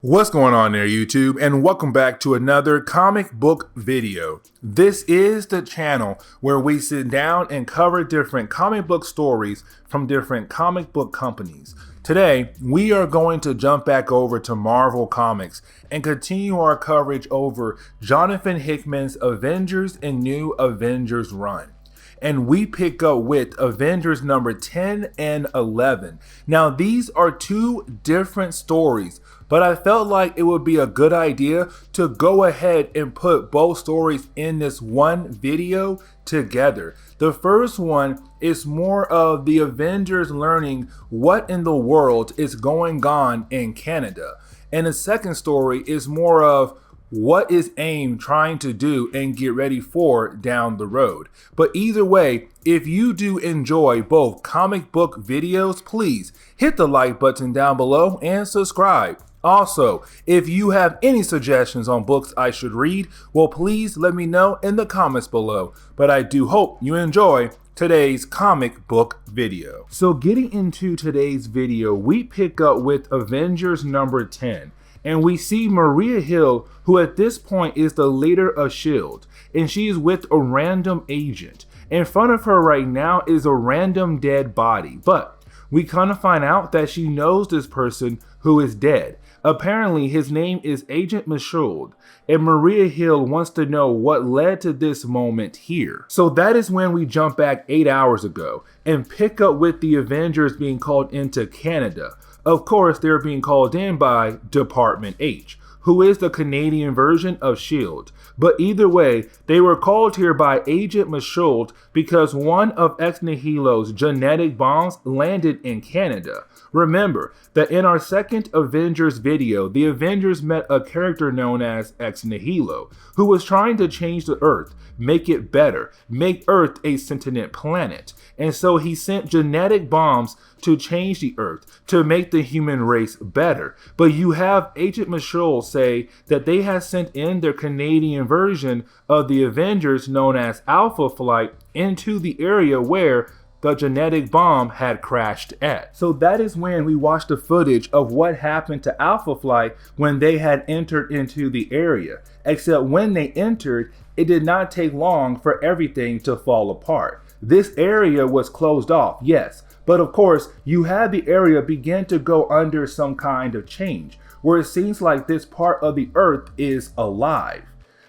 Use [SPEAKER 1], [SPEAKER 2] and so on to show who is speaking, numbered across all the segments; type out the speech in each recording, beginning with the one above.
[SPEAKER 1] What's going on there, YouTube, and welcome back to another comic book video. This is the channel where we sit down and cover different comic book stories from different comic book companies. Today, we are going to jump back over to Marvel Comics and continue our coverage over Johnathan Hickman's Avengers and New Avengers run. And we pick up with Avengers number 10 and 11. Now, these are two different stories, but I felt like it would be a good idea to go ahead and put both stories in this one video together. The first one is more of the Avengers learning what in the world is going on in Canada. And the second story is more of what is AIM trying to do and get ready for down the road. But either way, if you do enjoy both comic book videos, please hit the like button down below and subscribe. Also, if you have any suggestions on books I should read, well, please let me know in the comments below. But I do hope you enjoy today's comic book video. So getting into today's video, we pick up with Avengers number 10. And we see Maria Hill, who at this point is the leader of S.H.I.E.L.D. And she is with a random agent. In front of her right now is a random dead body. But we kind of find out that she knows this person who is dead. Apparently his name is Agent Meshuggah, and Maria Hill wants to know what led to this moment here. So that is when we jump back 8 hours ago and pick up with the Avengers being called into Canada. Of course, they're being called in by Department H, who is the Canadian version of S.H.I.E.L.D. But either way, they were called here by Agent Meshuggah because one of Ex Nihilo's genetic bombs landed in Canada. Remember that in our second Avengers video, the Avengers met a character known as Ex Nihilo, who was trying to change the Earth, make it better, make Earth a sentient planet. And so he sent genetic bombs to change the Earth, to make the human race better. But you have Agent Meshuggah say that they have sent in their Canadian version of the Avengers known as Alpha Flight into the area where the genetic bomb had crashed at. So that is when we watched the footage of what happened to Alpha Flight when they had entered into the area. Except when they entered, it did not take long for everything to fall apart. This area was closed off, yes, but of course you had the area begin to go under some kind of change, where it seems like this part of the Earth is alive,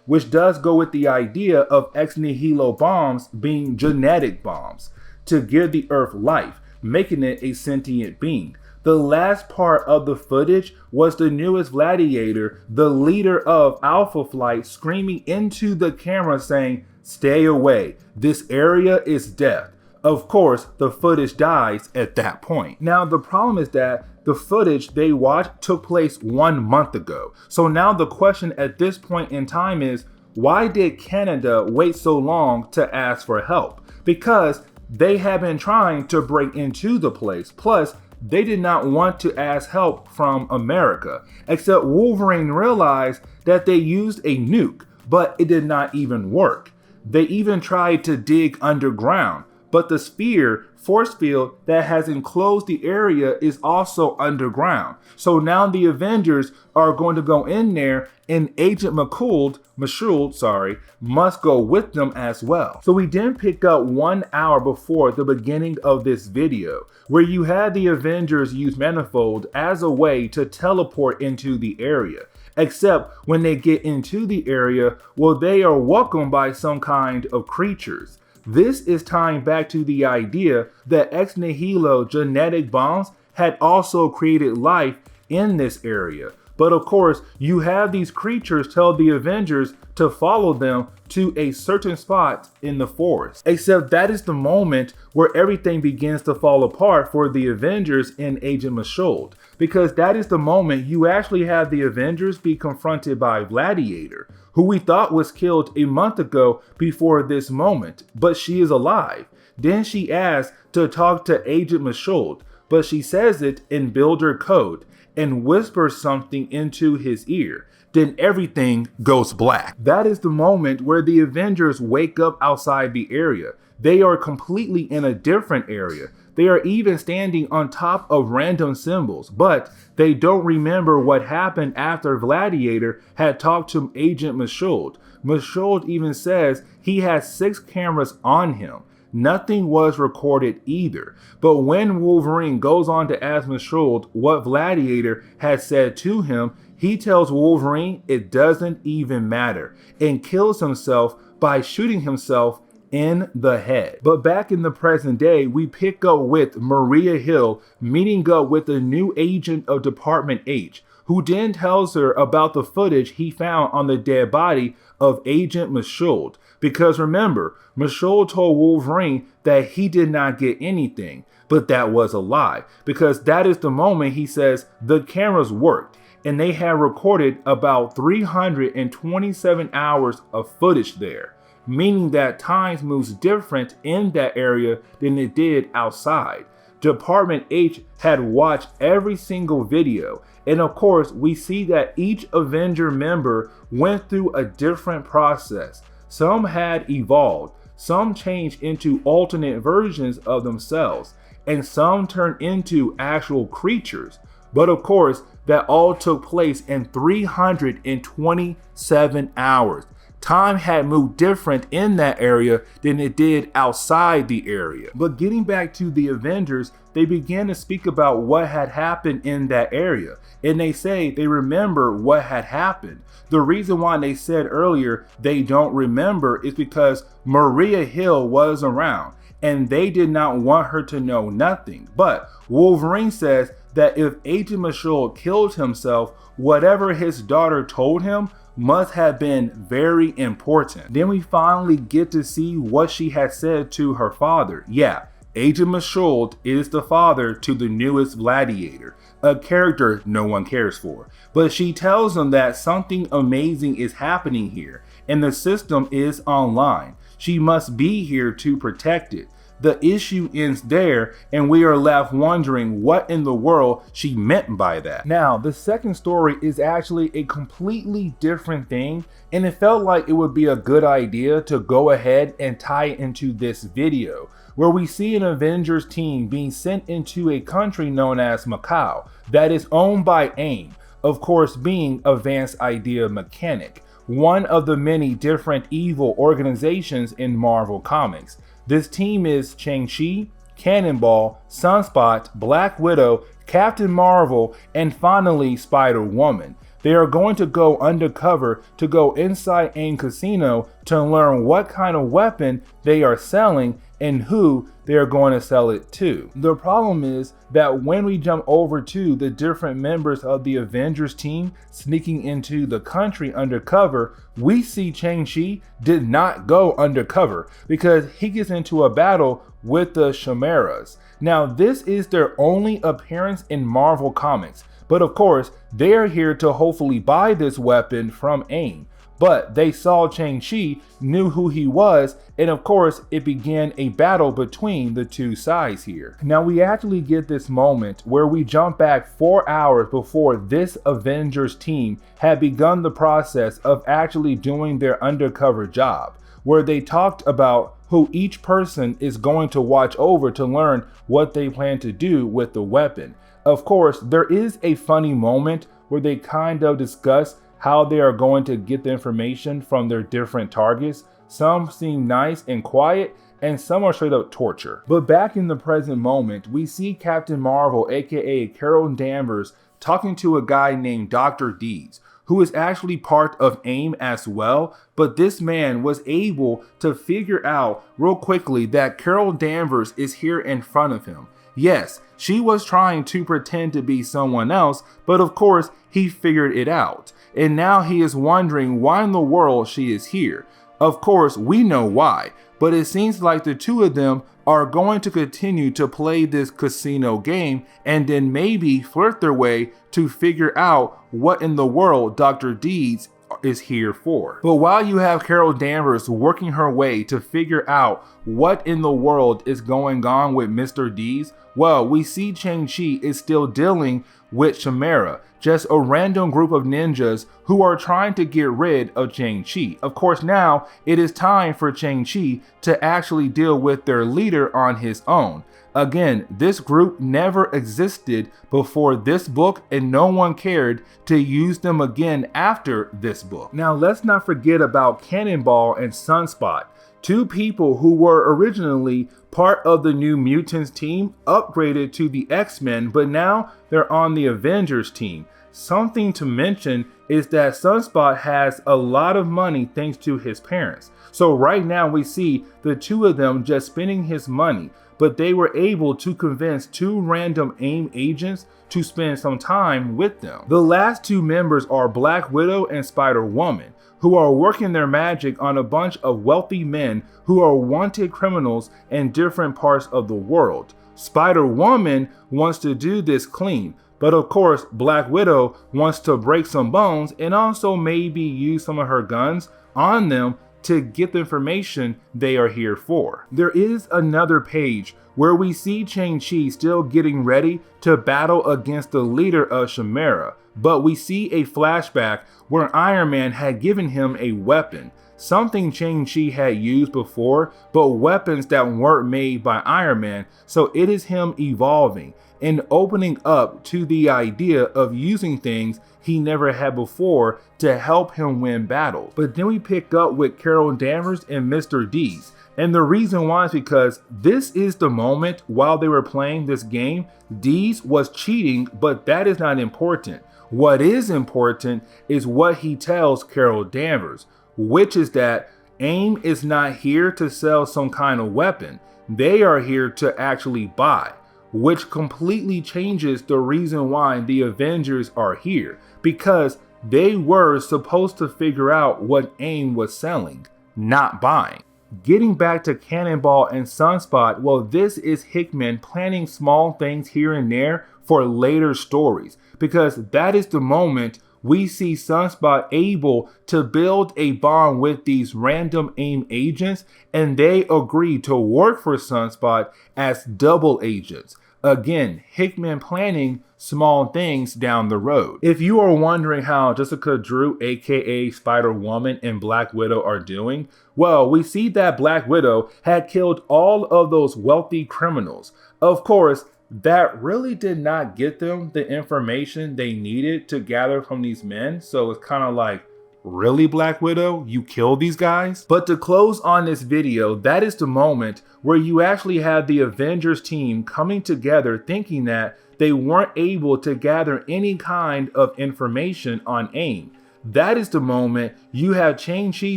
[SPEAKER 1] which does go with the idea of Ex Nihilo bombs being genetic bombs to give the Earth life, making it a sentient being. The last part of the footage was the newest gladiator, the leader of Alpha Flight, screaming into the camera saying, "Stay away, this area is death." Of course, the footage dies at that point. Now, the problem is that the footage they watched took place 1 month ago. So now the question at this point in time is, why did Canada wait so long to ask for help? Because they have been trying to break into the place. Plus, they did not want to ask help from America. Except Wolverine realized that they used a nuke, but it did not even work. They even tried to dig underground, but the force field that has enclosed the area is also underground. So now the Avengers are going to go in there, and Agent Meshuggah, must go with them as well. So we then pick up 1 hour before the beginning of this video, where you had the Avengers use Manifold as a way to teleport into the area. Except when they get into the area, well, they are welcomed by some kind of creatures. This is tying back to the idea that Ex Nihilo genetic bombs had also created life in this area. But of course, you have these creatures tell the Avengers to follow them to a certain spot in the forest. Except that is the moment where everything begins to fall apart for the Avengers and Agent Meshuggah. Because that is the moment you actually have the Avengers be confronted by Gladiator, who we thought was killed a month ago before this moment, but she is alive. Then she asks to talk to Agent Meshuggah, but she says it in Builder code and whispers something into his ear. Then everything goes black. That is the moment where the Avengers wake up outside the area. They are completely in a different area. They are even standing on top of random symbols, but they don't remember what happened after Gladiator had talked to Agent Meshuggah. Meshuggah even says he has 6 cameras on him. Nothing was recorded either. But when Wolverine goes on to ask Meshuggah what Gladiator had said to him, he tells Wolverine it doesn't even matter and kills himself by shooting himself in the head. But back in the present day, we pick up with Maria Hill meeting up with a new agent of Department H, who then tells her about the footage he found on the dead body of Agent Meshuggah. Because remember, Meshuggah told Wolverine that he did not get anything, but that was a lie, because that is the moment he says the cameras worked, and they had recorded about 327 hours of footage there, meaning that time moves different in that area than it did outside. Department H had watched every single video, and of course we see that each Avenger member went through a different process. Some had evolved, some changed into alternate versions of themselves, and some turned into actual creatures. But of course, that all took place in 327 hours. Time had moved different in that area than it did outside the area. But getting back to the Avengers, they began to speak about what had happened in that area. And they say they remember what had happened. The reason why they said earlier they don't remember is because Maria Hill was around and they did not want her to know nothing. But Wolverine says that if Agent Meshuggah killed himself, whatever his daughter told him must have been very important. Then we finally get to see what she had said to her father. Yeah, Agent Meshuggah is the father to the newest Gladiator, a character no one cares for. But she tells him that something amazing is happening here, and the system is online. She must be here to protect it. The issue ends there, and we are left wondering what in the world she meant by that. Now, the second story is actually a completely different thing, and it felt like it would be a good idea to go ahead and tie it into this video, where we see an Avengers team being sent into a country known as Macau that is owned by AIM, of course being Advanced Idea Mechanic, one of the many different evil organizations in Marvel Comics. This team is Shang-Chi, Cannonball, Sunspot, Black Widow, Captain Marvel, and finally Spider-Woman. They are going to go undercover to go inside AIM Casino to learn what kind of weapon they are selling and who they are going to sell it to. The problem is that when we jump over to the different members of the Avengers team sneaking into the country undercover, we see Shang-Chi did not go undercover because he gets into a battle with the Chimeras. Now, this is their only appearance in Marvel Comics, but of course, they are here to hopefully buy this weapon from AIM. But they saw Shang-Chi, knew who he was, and of course, it began a battle between the two sides here. Now, we actually get this moment where we jump back 4 hours before this Avengers team had begun the process of actually doing their undercover job, where they talked about who each person is going to watch over to learn what they plan to do with the weapon. Of course, there is a funny moment where they kind of discuss how they are going to get the information from their different targets. Some seem nice and quiet, and some are straight up torture. But back in the present moment, we see Captain Marvel, aka Carol Danvers, talking to a guy named Dr. Deeds, who is actually part of AIM as well, but this man was able to figure out real quickly that Carol Danvers is here in front of him. Yes, she was trying to pretend to be someone else, but of course, he figured it out. And now he is wondering why in the world she is here. Of course, we know why, but it seems like the two of them are going to continue to play this casino game and then maybe flirt their way to figure out what in the world Dr. Deeds is here for. But while you have Carol Danvers working her way to figure out what in the world is going on with Mr. Deeds, Well, we see Shang-Chi is still dealing with Chimera, just a random group of ninjas who are trying to get rid of Shang-Chi. Of course, now it is time for Shang-Chi to actually deal with their leader on his own. Again, this group never existed before this book, and no one cared to use them again after this book. Now, let's not forget about Cannonball and Sunspot, two people who were originally part of the New Mutants team, upgraded to the X-Men, but now they're on the Avengers team. Something to mention is that Sunspot has a lot of money thanks to his parents. So right now we see the two of them just spending his money, but they were able to convince two random AIM agents to spend some time with them. The last two members are Black Widow and Spider-Woman, who are working their magic on a bunch of wealthy men who are wanted criminals in different parts of the world. Spider-Woman wants to do this clean, but of course Black Widow wants to break some bones and also maybe use some of her guns on them to get the information they are here for. There is another page where we see Shang-Chi still getting ready to battle against the leader of Chimera, but we see a flashback where Iron Man had given him a weapon, something Shang-Chi had used before, but weapons that weren't made by Iron Man, so it is him evolving and opening up to the idea of using things he never had before to help him win battles. But then we pick up with Carol Danvers and Mr. Deeds. And the reason why is because this is the moment while they were playing this game, Deeds was cheating, but that is not important. What is important is what he tells Carol Danvers, which is that AIM is not here to sell some kind of weapon. They are here to actually buy, which completely changes the reason why the Avengers are here, because they were supposed to figure out what AIM was selling, not buying. Getting back to Cannonball and Sunspot, well, this is Hickman planning small things here and there for later stories, because that is the moment we see Sunspot able to build a bond with these random AIM agents, and they agree to work for Sunspot as double agents. Again, Hickman planning small things down the road. If you are wondering how Jessica Drew, aka Spider-Woman, and Black Widow are doing, well, we see that Black Widow had killed all of those wealthy criminals. Of course, that really did not get them the information they needed to gather from these men, so it's kind of like, really, Black Widow? You killed these guys? But to close on this video, that is the moment where you actually have the Avengers team coming together thinking that they weren't able to gather any kind of information on AIM. That is the moment you have Shang-Chi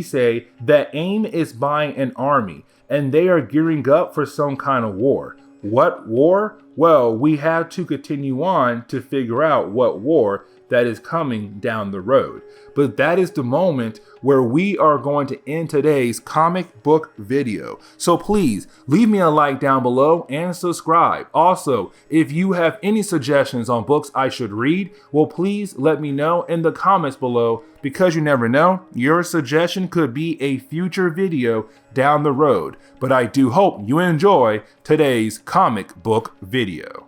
[SPEAKER 1] say that AIM is buying an army and they are gearing up for some kind of war. What war? Well, we have to continue on to figure out what war that is coming down the road. But that is the moment where we are going to end today's comic book video. So please leave me a like down below and subscribe. Also, if you have any suggestions on books I should read, well, please let me know in the comments below, because you never know, your suggestion could be a future video down the road. But I do hope you enjoy today's comic book video.